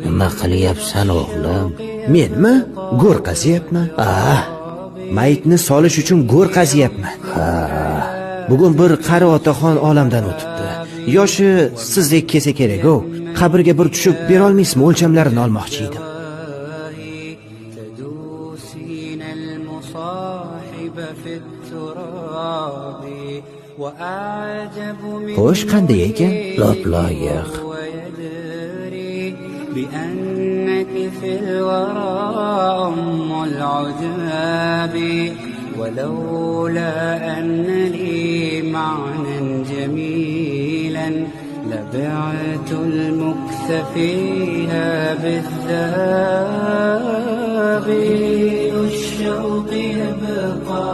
Nima qilyapsan o'g'lim? Menmi? Go'r qazyapman. Mayitni solish uchun go'r qazyapman. Bugun bir qari otaxon olamdan o'tibdi. Yoshi sizdek kelsa kerak-ku. Qabrga bir tushib bera olmaysizmi? O'lchamlarini olmoqchi edim. Xo'sh, qanday ekan? Lop-loyiq. بأنك في الورى أم العجاب ولولا أن لي معنى جميلا لبعت المكث فيها بالذهب الشوق يبقى